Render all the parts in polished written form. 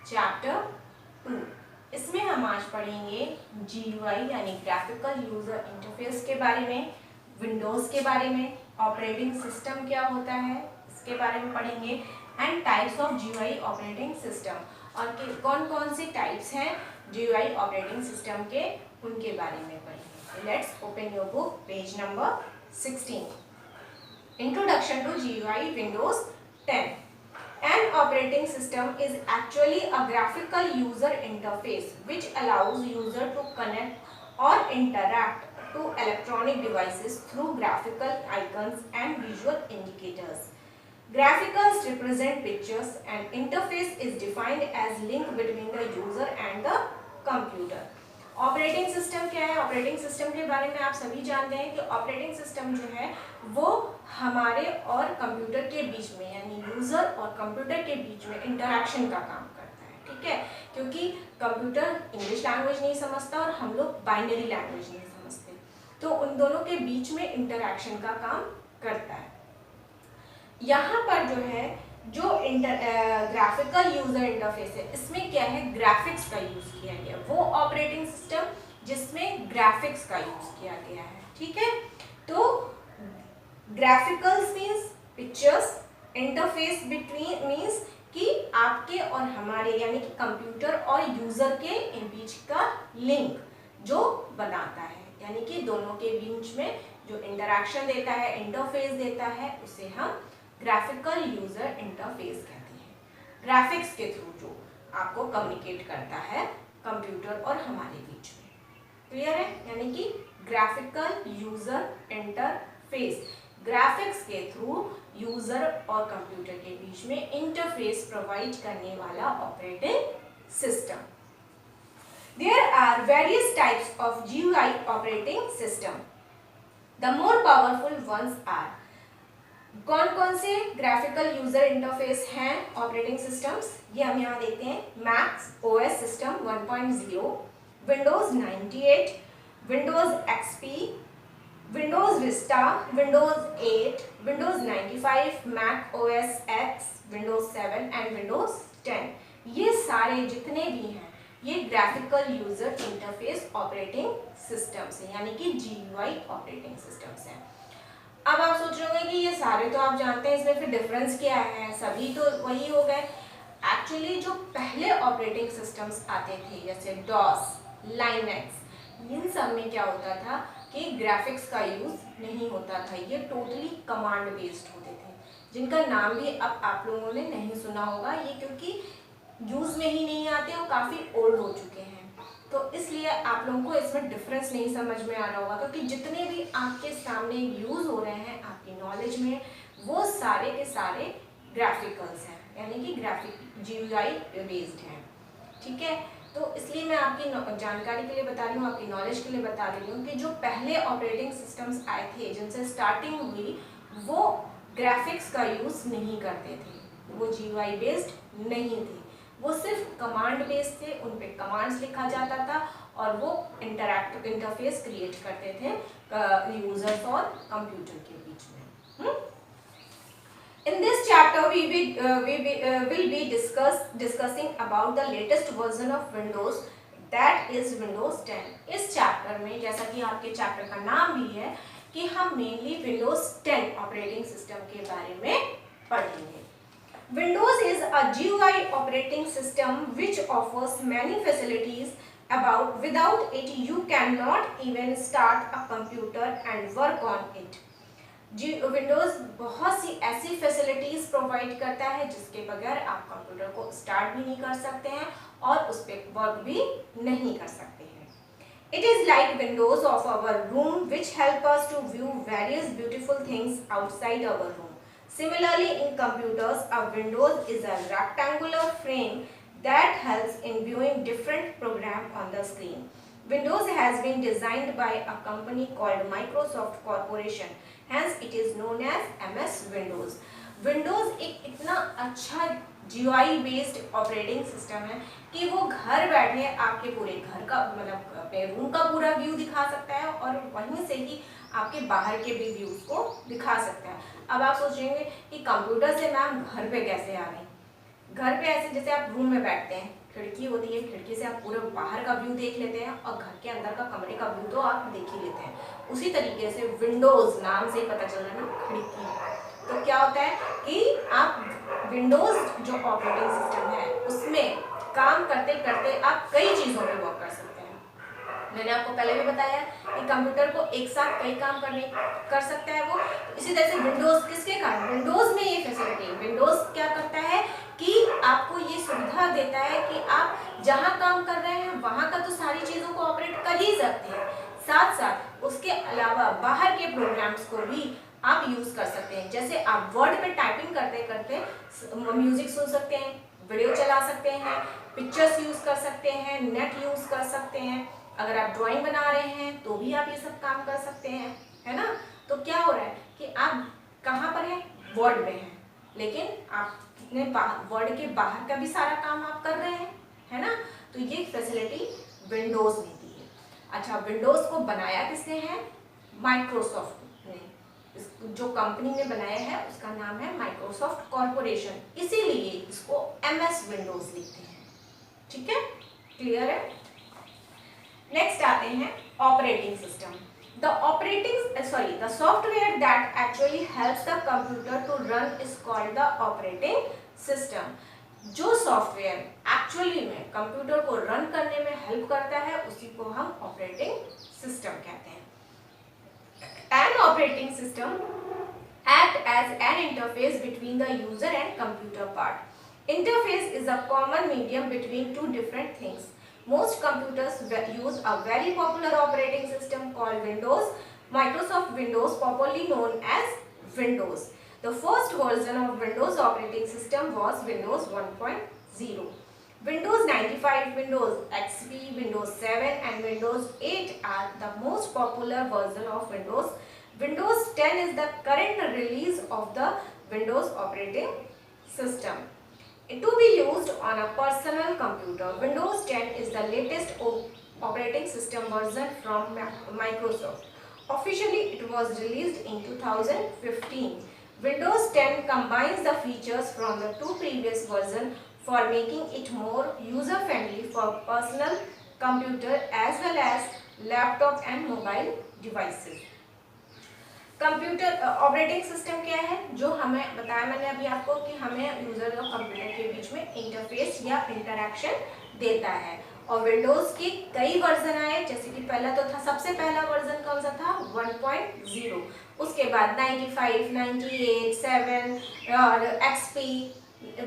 Chapter 2। इसमें हम आज पढ़ेंगे GUI यानी ग्राफिकल यूजर इंटरफेस के बारे में, विंडोज के बारे में, ऑपरेटिंग सिस्टम क्या होता है इसके बारे में पढ़ेंगे, and types of GUI operating system, और कौन कौन से टाइप्स हैं GUI ऑपरेटिंग सिस्टम के, उनके बारे में पढ़ेंगे। Let's open your book, page number 16। Introduction to GUI Windows 10. An operating system is actually a graphical user interface which allows user to connect or interact to electronic devices through graphical icons and visual indicators. Graphics represent pictures and interface is defined as link between the user and the computer. Operating system क्या है? Operating system के बारे में आप सभी जानते हैं कि ऑपरेटिंग सिस्टम जो है वो हमारे और कंप्यूटर के बीच में यानी यूजर और कंप्यूटर के बीच में इंटरेक्शन का काम करता है, ठीक है, क्योंकि कंप्यूटर इंग्लिश लैंग्वेज नहीं समझता और हम लोग बाइनरी लैंग्वेज नहीं समझते, तो उन दोनों के बीच में इंटरेक्शन का काम करता है। यहाँ पर जो है जो ग्राफिकल यूजर इंटरफेस है, इसमें क्या है, ग्राफिक्स का यूज किया गया, वो ऑपरेटिंग सिस्टम जिसमें ग्राफिक्स का यूज किया गया है, ठीक है। तो graphicals means pictures, interface between means कि आपके और हमारे यानी कि कंप्यूटर और यूजर के बीच का लिंक जो बनाता है, यानी कि दोनों के बीच में जो इंटरेक्शन देता है, इंटरफेस देता है, उसे हम ग्राफिकल यूजर इंटरफेस कहते हैं। ग्राफिक्स के थ्रू जो आपको कम्युनिकेट करता है कंप्यूटर और हमारे बीच में, क्लियर है, यानी कि ग्राफिकल यूजर इंटरफेस, ग्राफिक्स के थ्रू यूजर और कंप्यूटर के बीच में इंटरफेस प्रोवाइड करने वाला operating system. There are various types of GUI operating system. The more powerful ones are, कौन कौन से ग्राफिकल यूजर इंटरफेस हैं ऑपरेटिंग सिस्टम्स, ये हम यहाँ देखते हैं। Mac OS system 1.0, Windows 98, Windows XP, Windows Vista, Windows 8, Windows 95, Mac OS X, Windows 7 and Windows 10। ये सारे जितने भी हैं ये graphical user interface operating systems हैं, यानी कि GUI ऑपरेटिंग सिस्टम्स हैं। अब आप सोच रहे होंगे कि ये सारे तो आप जानते हैं, इसमें फिर डिफरेंस क्या है, सभी तो वही हो गए। एक्चुअली जो पहले ऑपरेटिंग सिस्टम्स आते थे जैसे डॉस, लाइनेक्स, इन सब में क्या होता था कि ग्राफिक्स का यूज नहीं होता था, ये टोटली कमांड बेस्ड होते थे, जिनका नाम भी अब आप लोगों ने नहीं सुना होगा, ये क्योंकि यूज में ही नहीं आते और काफ़ी ओल्ड हो चुके हैं, तो इसलिए आप लोगों को इसमें डिफरेंस नहीं समझ में आ रहा होगा, क्योंकि जितने भी आपके सामने यूज हो रहे हैं आपकी नॉलेज में वो सारे के सारे ग्राफिकल्स हैं, यानी कि ग्राफिक GUI बेस्ड हैं, ठीक है। तो इसलिए मैं आपकी जानकारी के लिए बता रही हूँ, आपकी नॉलेज के लिए बता रही हूँ कि जो पहले ऑपरेटिंग सिस्टम्स आए थे जिनसे स्टार्टिंग हुई वो ग्राफिक्स का यूज नहीं करते थे, वो GUI बेस्ड नहीं थे, वो सिर्फ कमांड बेस्ड थे, उन पे कमांड्स लिखा जाता था और वो इंटरैक्टिव इंटरफेस क्रिएट करते थे यूजर्स और कंप्यूटर के बीच में। In this chapter we will be discussing about the latest version of Windows, that is Windows 10। इस चैप्टर में जैसा कि आपके चैप्टर का नाम भी है कि हम मेनली Windows 10 ऑपरेटिंग सिस्टम के बारे में पढ़ेंगे। Windows is a GUI operating system which offers many facilities. Without it you cannot even start a computer and work on it. Windows बहुत सी ऐसी फैसिलिटीज प्रोवाइड करता है जिसके बगैर आप कंप्यूटर को स्टार्ट भी नहीं कर सकते हैं और उस पर वर्क भी नहीं कर सकते हैं। It is like windows of our room which help us to view various beautiful things outside our room. Similarly, in computers, a Windows is a rectangular frame that helps in viewing different programs on the screen. Windows has been designed by a company called Microsoft Corporation. Hence, it is known as MS Windows. Windows एक इतना अच्छा GUI based operating system है कि वो घर बैठे आपके पूरे घर का मतलब अपने रूम का पूरा व्यू दिखा सकता है और वहीं से ही आपके बाहर के भी व्यूज को दिखा सकता है। अब आप सोचेंगे कि कंप्यूटर से मैम घर पे कैसे आ गई, घर पे ऐसे जैसे आप रूम में बैठते हैं, खिड़की होती है, खिड़की से आप पूरे बाहर का व्यू देख लेते हैं और घर के अंदर का कमरे का व्यू तो आप देख ही लेते हैं। उसी तरीके से विंडोज नाम से ही पता चल रहा है ना, खिड़की। तो क्या होता है कि आप विंडोज जो ऑपरेटिंग सिस्टम है उसमें काम करते करते आप कई चीजों पे वर्क कर सकते हैं। मैंने आपको पहले भी बताया कि कंप्यूटर को एक साथ कई काम कर सकता है वो। इसी तरह से विंडोज, किसके कारण, विंडोज में ये फैसिलिटी, विंडोज क्या करता है कि आपको ये सुविधा देता है कि आप जहां काम कर रहे हैं वहां का तो सारी चीजों को ऑपरेट कर ही सकते हैं, साथ साथ उसके अलावा बाहर के प्रोग्राम्स को भी आप यूज कर सकते हैं। जैसे आप वर्ड पे टाइपिंग करते करते म्यूजिक सुन सकते हैं, वीडियो चला सकते हैं, पिक्चर्स यूज कर सकते हैं, नेट यूज कर सकते हैं। अगर आप ड्राइंग बना रहे हैं तो भी आप ये सब काम कर सकते हैं, है ना। तो क्या हो रहा है कि आप कहाँ पर हैं, वर्ड में हैं, लेकिन आप कितने वर्ड के बाहर का भी सारा काम आप कर रहे हैं, है ना। तो ये फैसिलिटी विंडोज देती है। अच्छा, विंडोज को बनाया किसने है, माइक्रोसॉफ्ट ने। जो कंपनी ने बनाया है उसका नाम है माइक्रोसॉफ्ट कॉर्पोरेशन, इसीलिए इसको MS विंडोज लिखते हैं। ठीक है, क्लियर है। नेक्स्ट आते हैं operating system. The software that actually helps the computer to run is called the operating system. जो सॉफ्टवेयर एक्चुअली में कंप्यूटर को रन करने में हेल्प करता है उसी को हम ऑपरेटिंग सिस्टम कहते हैं। An operating system act as an interface between the user and computer part. Interface is a common medium between two different things. Most computers use a very popular operating system called Windows. Microsoft Windows, popularly known as Windows. The first version of Windows operating system was Windows 1.0. Windows 95, Windows XP, Windows 7 and Windows 8 are the most popular version of Windows. Windows 10 is the current release of the Windows operating system. To be used on a personal computer, Windows 10 is the latest operating system version from Microsoft. Officially, it was released in 2015. Windows 10 combines the features from the two previous versions for making it more user-friendly for personal computer as well as laptop and mobile devices. Computer operating system क्या है, जो हमें बताया मैंने अभी आपको कि हमें यूजर और कंप्यूटर के बीच में इंटरफेस या इंटरैक्शन देता है। और विंडोज के कई वर्जन आए, जैसे कि पहला तो था, सबसे पहला वर्जन कौन सा था, 1.0। उसके बाद 95, 98, 7 और XP,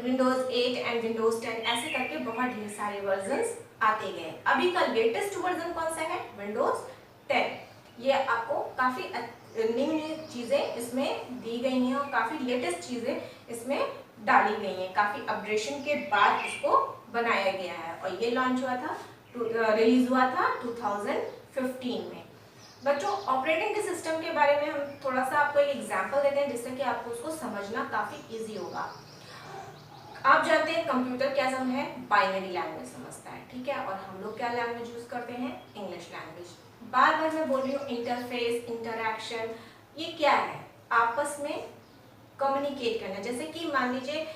विंडोज 8 एंड विंडोज 10, ऐसे करके बहुत ढेर सारे वर्जन आते गए। अभी का लेटेस्ट वर्जन कौन सा है, विंडोज 10। ये आपको काफी नई चीजें इसमें दी गई हैं और काफी लेटेस्ट चीजें इसमें डाली गई हैं। काफी अपडेशन के बाद इसको बनाया गया है और ये लॉन्च हुआ था, रिलीज हुआ था 2015 में। बच्चों, ऑपरेटिंग के सिस्टम के बारे में हम थोड़ा सा आपको एक एग्जांपल देते हैं जिससे कि आपको उसको समझना काफी इजी होगा। आप जानते हैं कंप्यूटर क्या समझ है, बाइनरी लैंग्वेज समझता है, ठीक है। और हम लोग क्या लैंग्वेज यूज करते हैं, इंग्लिश लैंग्वेज। बार बार मैं बोल रही हूँ इंटरफेस, इंटरैक्शन, ये क्या है, आपस में कम्युनिकेट करना। जैसे कि मान लीजिए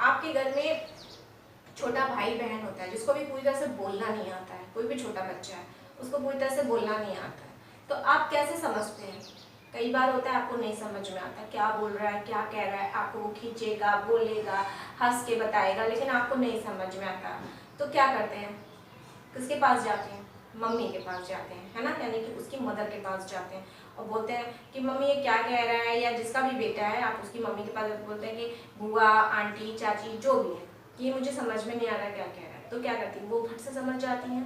आपके घर में छोटा भाई बहन होता है जिसको भी पूरी तरह से बोलना नहीं आता है, कोई भी छोटा बच्चा है उसको पूरी तरह से बोलना नहीं आता है, तो आप कैसे समझते हैं। कई बार होता है आपको नहीं समझ में आता क्या बोल रहा है, क्या कह रहा है, आपको वो खींचेगा, बोलेगा, हंस के बताएगा, लेकिन आपको नहीं समझ में आता। तो क्या करते हैं, किसके पास जाते हैं, मम्मी के पास जाते हैं, है ना, यानी कि उसकी मदर के पास जाते हैं और बोलते हैं कि मम्मी ये क्या कह रहा है, या जिसका भी बेटा है आप उसकी मम्मी के पास बोलते हैं कि बुआ, आंटी, चाची, जो भी है, कि ये मुझे समझ में नहीं आ रहा क्या कह रहा है। तो क्या करती है, वो फट से समझ जाती हैं,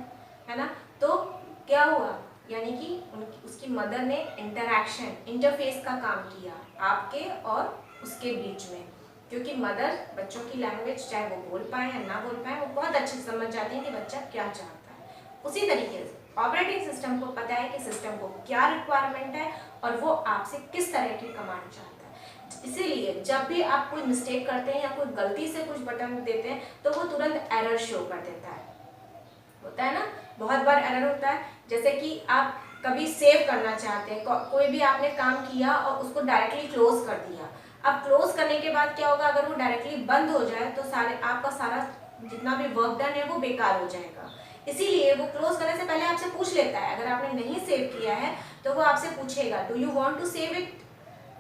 है ना। तो क्या हुआ, यानी कि उसकी मदर ने इंटरैक्शन, इंटरफेस का काम किया आपके और उसके बीच में, क्योंकि मदर बच्चों की लैंग्वेज चाहे वो बोल पाए या ना बोल पाए, वो बहुत अच्छे से समझ जाती हैं कि बच्चा क्या चाहता है। उसी तरीके से ऑपरेटिंग सिस्टम को पता है कि सिस्टम को क्या रिक्वायरमेंट है और वो आपसे किस तरह की कमांड चाहता है। इसीलिए जब भी आप कोई मिस्टेक करते हैं या कोई गलती से कुछ बटन देते हैं तो वो तुरंत एरर शो कर देता है, होता है ना, बहुत बार एरर होता है। जैसे कि आप कभी सेव करना चाहते हैं, कोई भी आपने काम किया और उसको डायरेक्टली क्लोज कर दिया, अब क्लोज करने के बाद क्या होगा, अगर वो डायरेक्टली बंद हो जाए तो आपका सारा जितना भी वर्क डन है वो बेकार हो जाएगा। इसीलिए वो क्लोज करने से पहले आपसे पूछ लेता है, अगर आपने नहीं सेव किया है तो वो आपसे पूछेगा do you want to save it,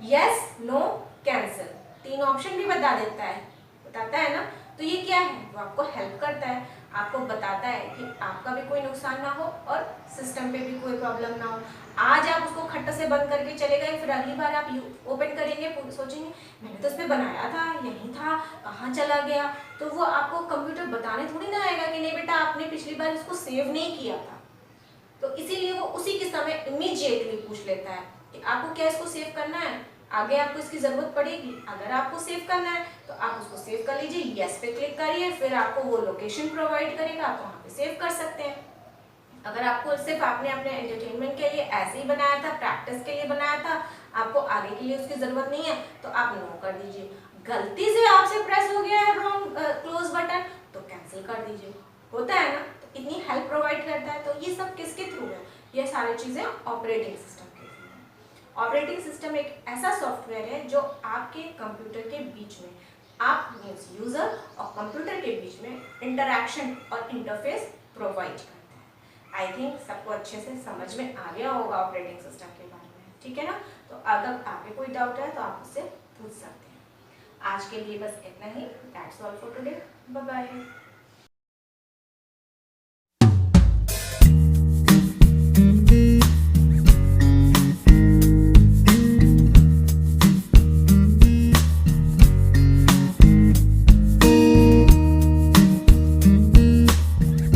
yes, no, cancel, 3 option भी बताता है ना। तो ये क्या है, वो आपको हेल्प करता है, आपको बताता है कि आपका भी कोई नुकसान ना हो और सिस्टम पे भी कोई प्रॉब्लम ना हो। आज आप उसको खट्ट से बंद करके चले गए, फिर अगली बार आप ओपन करेंगे, सोचेंगे मैंने तो इस पे बनाया था, यही था, कहाँ चला गया। तो वो आपको कंप्यूटर बताने थोड़ी ना आएगा कि नहीं बेटा आपने पिछली बार इसको सेव नहीं किया था। तो इसीलिए वो उसी के समय इमीडिएटली पूछ लेता है कि आपको क्या इसको सेव करना है, आगे आपको इसकी जरूरत पड़ेगी। अगर आपको सेव करना है तो आप उसको सेव कर लीजिए, यस पे क्लिक करिए, फिर आपको वो लोकेशन प्रोवाइड करेगा, आप वहाँ पे सेव कर सकते हैं। अगर आपको सिर्फ आपने अपने एंटरटेनमेंट के लिए ऐसे ही बनाया था, प्रैक्टिस के लिए बनाया था, आपको आगे के लिए उसकी जरूरत नहीं है, तो आप नो कर दीजिए। गलती से आपसे प्रेस हो गया है रॉन्ग क्लोज बटन, तो कैंसिल कर दीजिए। होता है ना, तो इतनी हेल्प प्रोवाइड करता है। तो ये सब किसके थ्रू है, ये सारी चीजें ऑपरेटिंग सिस्टम के थ्रू है। ऑपरेटिंग सिस्टम एक ऐसा सॉफ्टवेयर है जो आपके कंप्यूटर के बीच में, आप मीन्स यूजर और कंप्यूटर के बीच में इंटरैक्शन और इंटरफेस प्रोवाइड करता है। आई थिंक सबको अच्छे से समझ में आ गया होगा ऑपरेटिंग सिस्टम के बारे में, ठीक है ना। तो अगर आगे कोई डाउट है तो आप उससे पूछ सकते हैं। आज के लिए बस इतना ही। That's all for today, bye bye.